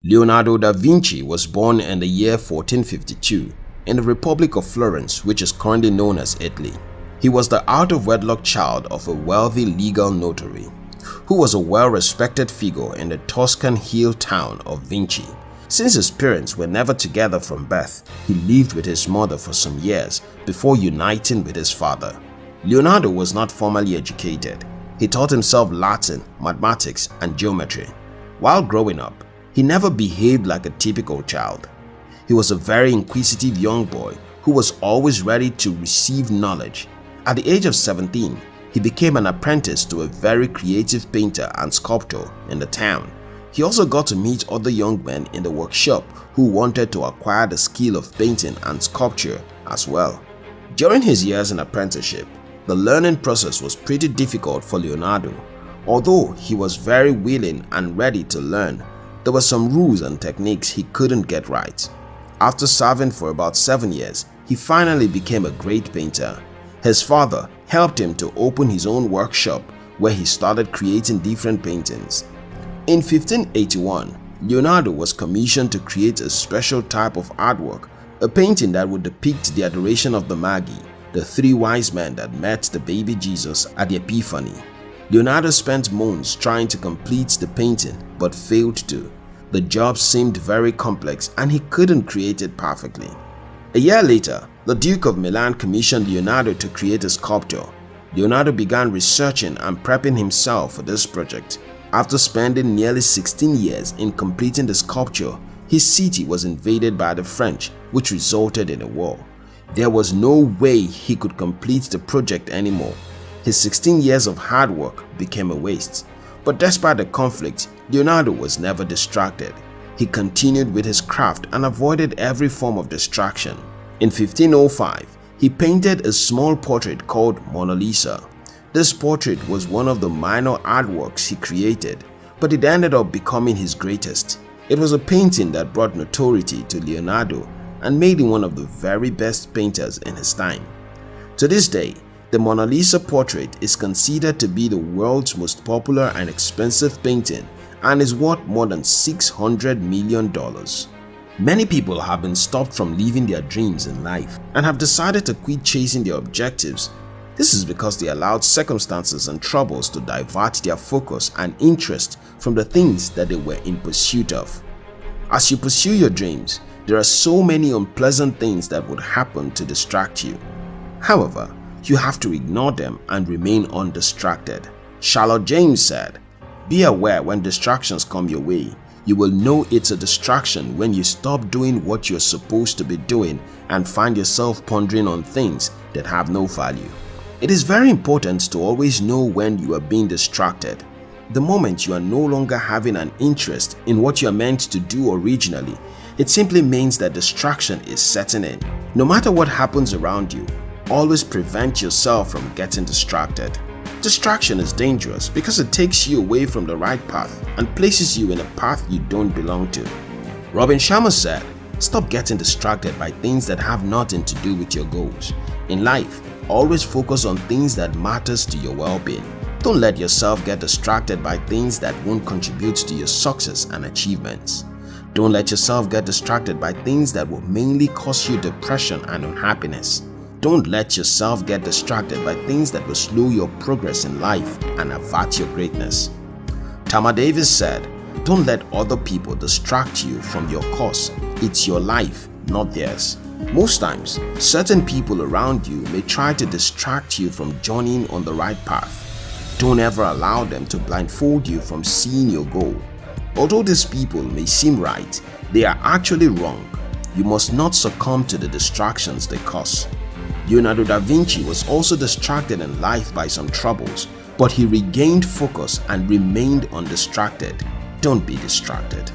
Leonardo da Vinci was born in the year 1452 in the Republic of Florence, which is currently known as Italy. He was the out-of-wedlock child of a wealthy legal notary, who was a well-respected figure in the Tuscan hill town of Vinci. Since his parents were never together from birth, he lived with his mother for some years before uniting with his father. Leonardo was not formally educated. He taught himself Latin, mathematics, and geometry. While growing up, he never behaved like a typical child. He was a very inquisitive young boy who was always ready to receive knowledge. At the age of 17, he became an apprentice to a very creative painter and sculptor in the town. He also got to meet other young men in the workshop who wanted to acquire the skill of painting and sculpture as well. During his years in apprenticeship, the learning process was pretty difficult for Leonardo. Although he was very willing and ready to learn, there were some rules and techniques he couldn't get right. After serving for about 7 years, he finally became a great painter. His father helped him to open his own workshop where he started creating different paintings. In 1581, Leonardo was commissioned to create a special type of artwork, a painting that would depict the adoration of the Magi, the three wise men that met the baby Jesus at the Epiphany. Leonardo spent months trying to complete the painting but failed to. The job seemed very complex and he couldn't create it perfectly. A year later, the Duke of Milan commissioned Leonardo to create a sculpture. Leonardo began researching and prepping himself for this project. After spending nearly 16 years in completing the sculpture, his city was invaded by the French, which resulted in a war. There was no way he could complete the project anymore. His 16 years of hard work became a waste. But despite the conflict, Leonardo was never distracted. He continued with his craft and avoided every form of distraction. In 1505, he painted a small portrait called Mona Lisa. This portrait was one of the minor artworks he created, but it ended up becoming his greatest. It was a painting that brought notoriety to Leonardo and made him one of the very best painters in his time. To this day, the Mona Lisa portrait is considered to be the world's most popular and expensive painting and is worth more than $600 million. Many people have been stopped from living their dreams in life and have decided to quit chasing their objectives. This is because they allowed circumstances and troubles to divert their focus and interest from the things that they were in pursuit of. As you pursue your dreams, there are so many unpleasant things that would happen to distract you. However, you have to ignore them and remain undistracted. Charlotte James said, "Be aware when distractions come your way. You will know it's a distraction when you stop doing what you're supposed to be doing and find yourself pondering on things that have no value." It is very important to always know when you are being distracted. The moment you are no longer having an interest in what you are meant to do originally, it simply means that distraction is setting in. No matter what happens around you, always prevent yourself from getting distracted. Distraction is dangerous because it takes you away from the right path and places you in a path you don't belong to. Robin Sharma said, "Stop getting distracted by things that have nothing to do with your goals. In life, always focus on things that matters to your well-being. Don't let yourself get distracted by things that won't contribute to your success and achievements. Don't let yourself get distracted by things that will mainly cause you depression and unhappiness. Don't let yourself get distracted by things that will slow your progress in life and avert your greatness." Tama Davis said, "Don't let other people distract you from your course. It's your life, not theirs." Most times, certain people around you may try to distract you from journeying on the right path. Don't ever allow them to blindfold you from seeing your goal. Although these people may seem right, they are actually wrong. You must not succumb to the distractions they cause. Leonardo da Vinci was also distracted in life by some troubles, but he regained focus and remained undistracted. Don't be distracted.